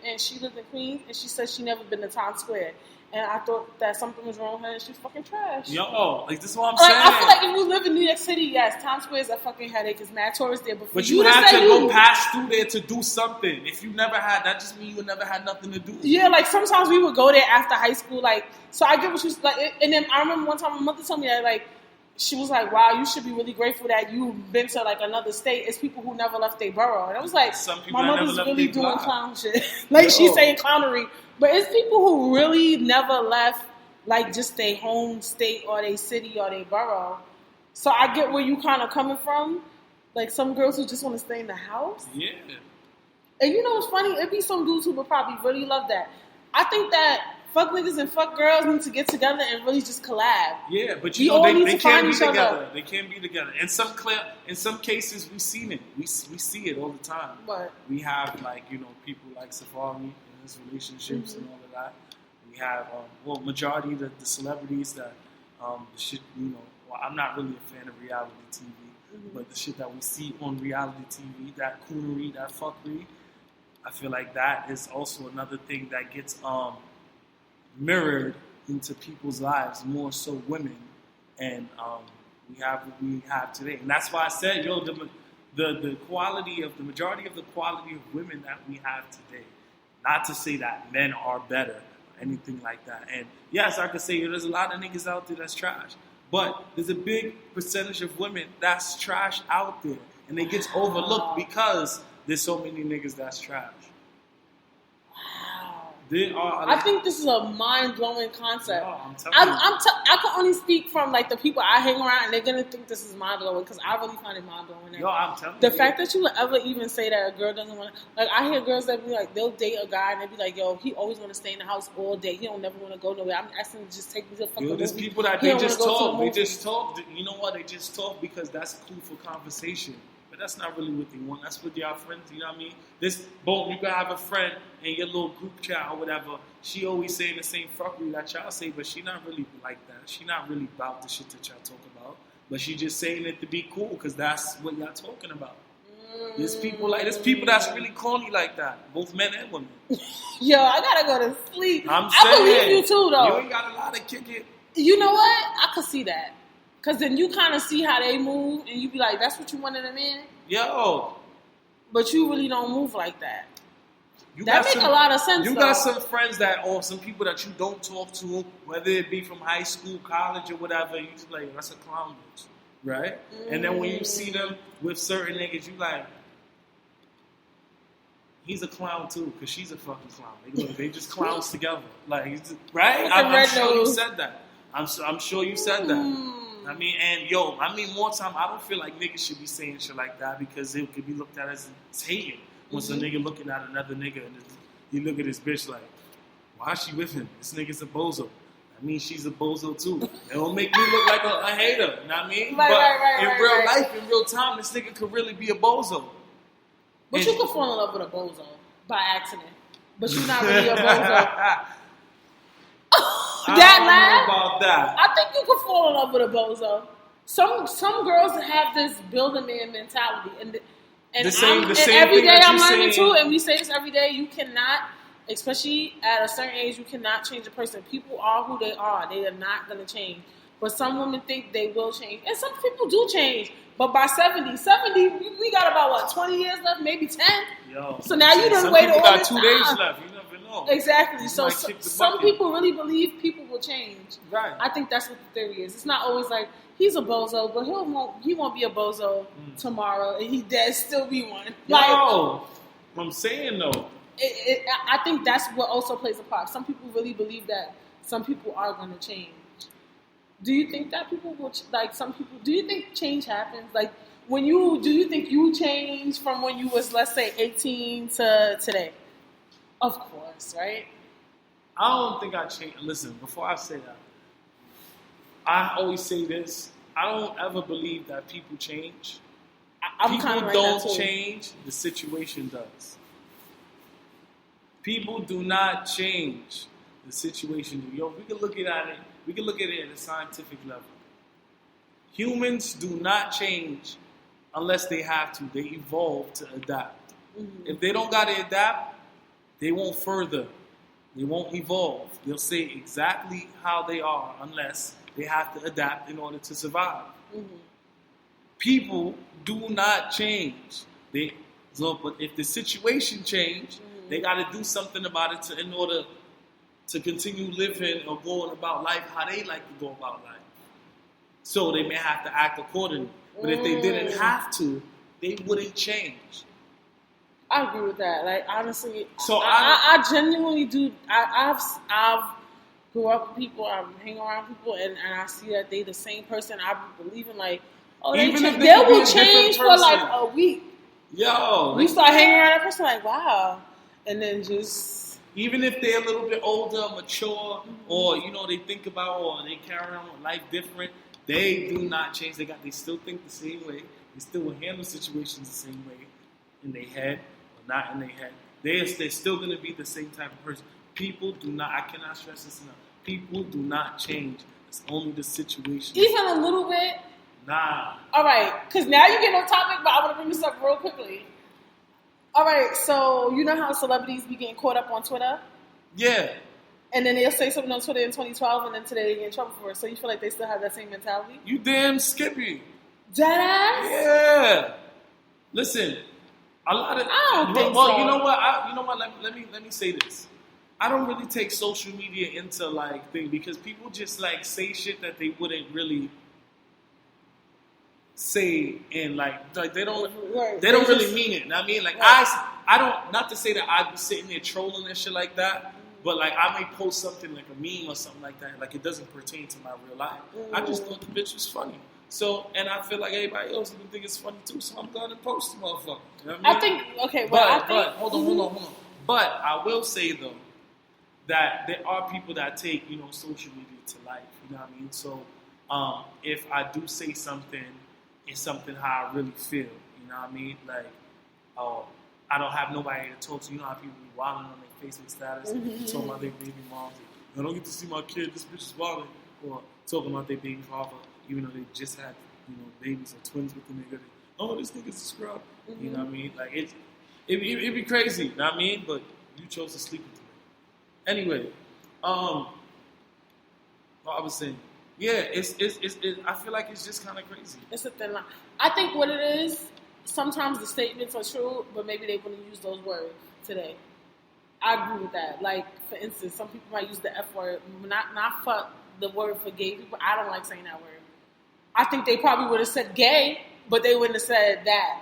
And she lived in Queens, and she said she never been to Times Square. And I thought that something was wrong with her, and she's fucking trash. Yo, like this is what I'm saying. I feel like if you live in New York City, yes, Times Square is a fucking headache. It's mad tourists there, but you have to go pass through there to do something. If you never had, that just means you never had nothing to do. Yeah, like sometimes we would go there after high school, like. So I get what she's like, and then I remember one time my mother told me that like. She was like, wow, you should be really grateful that you've been to like another state. It's people who never left their borough. And I was like, my mother's really doing clown shit. Like she's saying clownery. But it's people who really never left like just their home state or their city or their borough. So I get where you kind of coming from. Like some girls who just want to stay in the house. Yeah. And you know what's funny? It'd be some dudes who would probably really love that. I think that fuck niggas and fuck girls need to get together and really just collab. Yeah, but you know they can't be together. They can't be together. In some cases, we've seen it. We see it all the time. What? We have people like Safari and his relationships and all of that. We have majority of the celebrities that the shit. Well, I'm not really a fan of reality TV, but the shit that we see on reality TV, that coonery, that fuckery, I feel like that is also another thing that gets mirrored into people's lives, more so women, and we have what we have today, and that's why I said, the quality of the majority of the quality of women that we have today. Not to say that men are better or anything like that, and yes, I could say there's a lot of niggas out there that's trash, but there's a big percentage of women that's trash out there, and it gets overlooked because there's so many niggas that's trash. I think this is a mind-blowing concept. No, I'm telling you. I can only speak from like the people I hang around, and they're gonna think this is mind-blowing because I really find it mind-blowing. Yo, I'm telling you. The fact that you would ever even say that a girl doesn't want to, like, I hear girls that be like, they'll date a guy and they be like, yo, he always want to stay in the house all day. He don't never want to go nowhere. I'm asking him to just take me to fucking movie. There's people that they just talk. They just talk. You know what? They just talk because that's cool for conversation. But that's not really what they want. That's what y'all friends, you know what I mean? You can have a friend in your little group chat or whatever. She always saying the same fuckery that y'all say, but she not really like that. She not really about the shit that y'all talk about. But she just saying it to be cool because that's what y'all talking about. There's people that's really corny like that, both men and women. Yo, I gotta go to sleep. I believe you too, though. You ain't got a lot of kick it. You know what? I could see that. Because then you kind of see how they move, and you be like, that's what you want in a man? Yo. But you really don't move like that. You that make a lot of sense, You though. got some friends or some people that you don't talk to, whether it be from high school, college, or whatever, you just like, that's a clown bitch, right? And then when you see them with certain niggas, you like, he's a clown too, because she's a fucking clown. They just clowns together. Like, right? I'm sure you said that. I'm sure you said that. I mean, more time, I don't feel like niggas should be saying shit like that because it could be looked at as hating. Once a nigga looking at another nigga and you look at this bitch like, why is she with him? This nigga's a bozo. I mean, she's a bozo too. It don't make me look like a hater. You know what I mean? Right, in real life, in real time, this nigga could really be a bozo. But you could fall in love with a bozo by accident. But you're not really a bozo. I don't know about that. I think you could fall in love with a bozo. Some girls have this build a man mentality, and every day I'm learning too. And we say this every day. You cannot, especially at a certain age, you cannot change a person. People are who they are. They are not going to change. But some women think they will change, and some people do change. But by 70, we got about 20 years left, maybe 10. Yo, so now you done waited all this time. 2 days left. You never know. Exactly. So some people really believe people will change. Right. I think that's what the theory is. It's not always like he's a bozo, but he won't be a bozo tomorrow, and he dead still be one. Yo, I'm saying though. I think that's what also plays a part. Some people really believe that some people are going to change. Do you think that people will some people? Do you think change happens? Like do you think you changed from when you was, let's say, 18 to today? Of course, right? I don't think I changed. Listen, before I say that, I always say this. I don't ever believe that people change. People don't change. The situation does. People do not change. The situation. Yo, we can look at it. We can look at it at a scientific level. Humans do not change unless they have to. They evolve to adapt. Mm-hmm. If they don't got to adapt, they won't further. They won't evolve. They'll stay exactly how they are unless they have to adapt in order to survive. Mm-hmm. People do not change. But if the situation change, they got to do something about it in order to continue living or going about life how they like to go about life. So they may have to act accordingly. But if they didn't have to, they wouldn't change. I agree with that. Like, honestly, so I genuinely do. I've grew up with people. I hang around people, and I see that they the same person. I believe in they will change for like a week. Yo, we start hanging around that person like, wow, and then just. Even if they're a little bit older, mature, or they think about or they carry on with life different, they do not change. They still think the same way. They still will handle situations the same way in their head or not in their head. They're still going to be the same type of person. People do not. I cannot stress this enough. People do not change. It's only the situation. Even a little bit. Nah. All right, because now you get on topic, but I want to bring this up real quickly. All right, so you know how celebrities be getting caught up on Twitter? Yeah. And then they'll say something on Twitter in 2012, and then today they get in trouble for it. So you feel like they still have that same mentality? You damn Skippy. Deadass? Yeah. Listen, a lot of. I don't think so. Well, you know what? Let me say this. I don't really take social media into thing because people just say shit that they wouldn't really say and they don't really mean it. I mean, I don't, not to say that I'd be sitting there trolling and shit like that, but I may post something like a meme or something like that, it doesn't pertain to my real life. I just thought the bitch was funny. So, and I feel like everybody else even think it's funny too, so I'm gonna post the motherfucker. You know what I mean? But hold on. But I will say though that there are people that take social media to life. You know what I mean? So if I do say something, it's something how I really feel. You know what I mean? I don't have nobody to talk to. You know how people be wilding on their Facebook status, talking about their baby moms. I don't get to see my kid. This bitch is wilding, or talking about their baby father, even though they just had babies or twins with the nigga. Oh, this nigga's a scrub. You know what I mean? It'd be crazy. You know what I mean? But you chose to sleep with me. Anyway, What I was saying. Yeah, I feel like it's just kind of crazy. It's a thin line. I think what it is, sometimes the statements are true, but maybe they wouldn't use those words today. I agree with that. Like, for instance, some people might use the F word, not fuck the word for gay people. I don't like saying that word. I think they probably would have said gay, but they wouldn't have said that.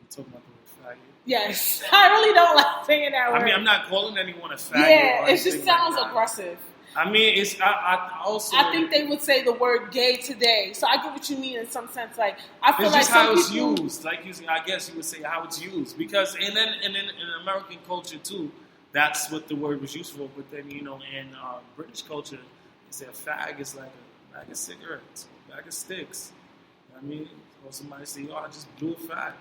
You talking about the word faggot? Yes. I really don't like saying that word. I mean, I'm not calling anyone a faggot. Yeah, it just sounds like aggressive. I mean, I think they would say the word gay today. So I get what you mean in some sense. Like, I feel it's like just how some it's people, used. Like, I guess you would say how it's used. Because, and then in American culture, too, that's what the word was used for. But then, in British culture, they say a fag is like a bag of cigarettes, a bag of sticks. You know what I mean? Or somebody say, I just blew a fag.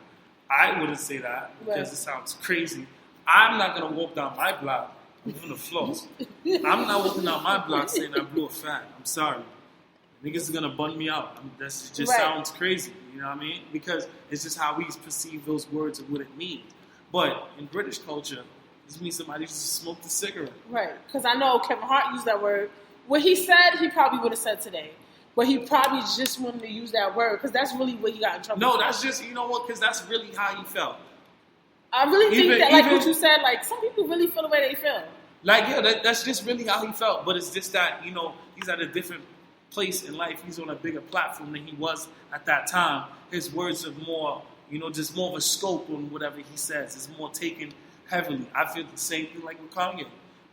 I wouldn't say that because it sounds crazy. I'm not going to walk down my block. I'm going to floss. I'm not walking down my block saying I blew a fag. I'm sorry. Niggas are going to bun me out. That just sounds crazy. You know what I mean? Because it's just how we perceive those words and what it means. But in British culture, this means somebody just smoked a cigarette. Right. Because I know Kevin Hart used that word. What he said, he probably would have said today. But he probably just wanted to use that word because that's really what he got in trouble for. No, that's just, you know what? Because that's really how he felt. I really think that, like what you said, like some people really feel the way they feel. Like, yeah, that's just really how he felt. But it's just that, he's at a different place in life. He's on a bigger platform than he was at that time. His words are more, just more of a scope on whatever he says. It's more taken heavily. I feel the same thing like with Kanye.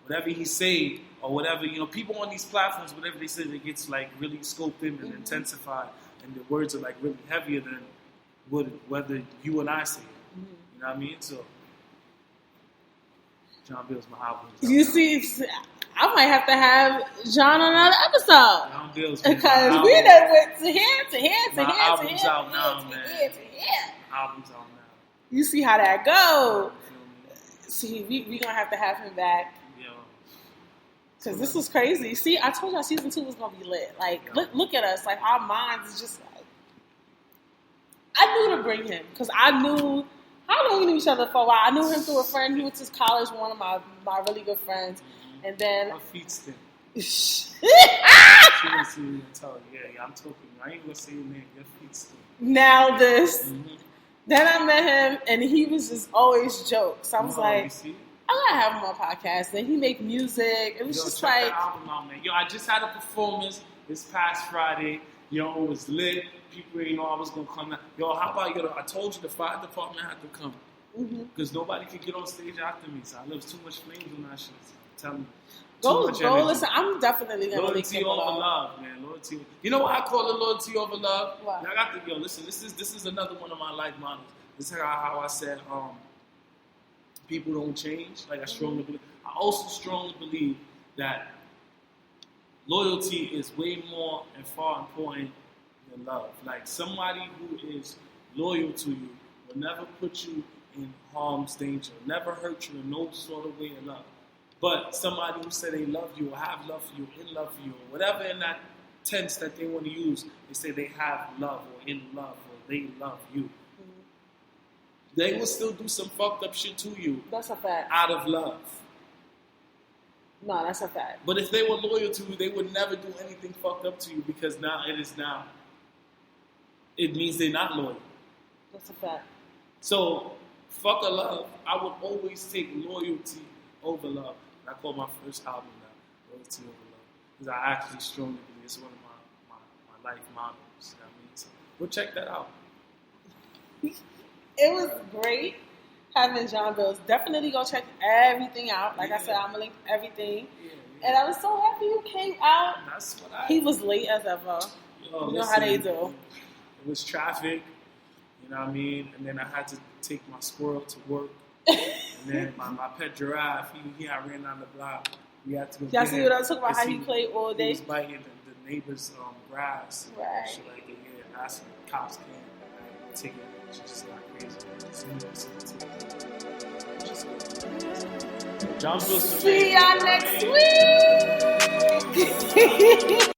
Whatever he say or whatever, people on these platforms, whatever they say, it gets like really scoped in and intensified. And the words are like really heavier than whether you and I say it. You know what I mean? So, Jon Billz, my album. You see, I might have to have Jon on another episode. Jon Billz. Because we done went to here, to here, to my here, album's to here, out now, to man. here, to here. Album's out now. You see how that go. See, we going to have to have him back. Because this was crazy. See, I told y'all season 2 was going to be lit. Like, look at us. Like, our minds is just like... I knew to bring him. Because I knew... How long we knew each other for a while? I knew him through a friend. He went to college with one of my really good friends. And then... My feet stink. She didn't see me and tell her, yeah, I'm talking. I ain't going to say your name. Your feet stink. Now this. Mm-hmm. Then I met him, and he was just always jokes. I was like... I gotta have him on my podcast, and he make music. It was just check like, the album out, man. I just had a performance this past Friday. It was lit. People didn't know I was gonna come. How about I told you the fire department had to come because nobody could get on stage after me. So I left too much flames on that shit. Tell me. Go listen. I'm definitely gonna loyalty over love, man. Loyalty. You know what I call it? Loyalty over love. What? I got to listen. This is another one of my life models. This is how I said. People don't change. Like I strongly believe. I also strongly believe that loyalty is way more and far important than love. Like somebody who is loyal to you will never put you in harm's danger, never hurt you in no sort of way of love. But somebody who said they love you or have love for you, in love for you, or whatever in that tense that they want to use, they say they have love or in love or they love you. They will still do some fucked up shit to you. That's a fact. Out of love. No, that's a fact. But if they were loyal to you, they would never do anything fucked up to you because now. It means they're not loyal. That's a fact. So, fuck a love. I would always take loyalty over love. I call my first album that, Loyalty Over Love. Because I actually strongly believe it's one of my life models. You know what I mean? So, we'll check that out. It was great having Jon Billz. Definitely go check everything out. Like I said, I'm going to link everything. Yeah. And I was so happy you came out. That's what He was late as ever. You know how they do. It was traffic. You know what I mean? And then I had to take my squirrel to work. And then my pet giraffe, he ran down the block. We had to go Y'all see what I was talking about, how he played all day? He was biting the neighbor's grass. Right. Shit like that. Yeah, that's when the cops came. Take it. She just got crazy. Jon Billz. See y'all next week.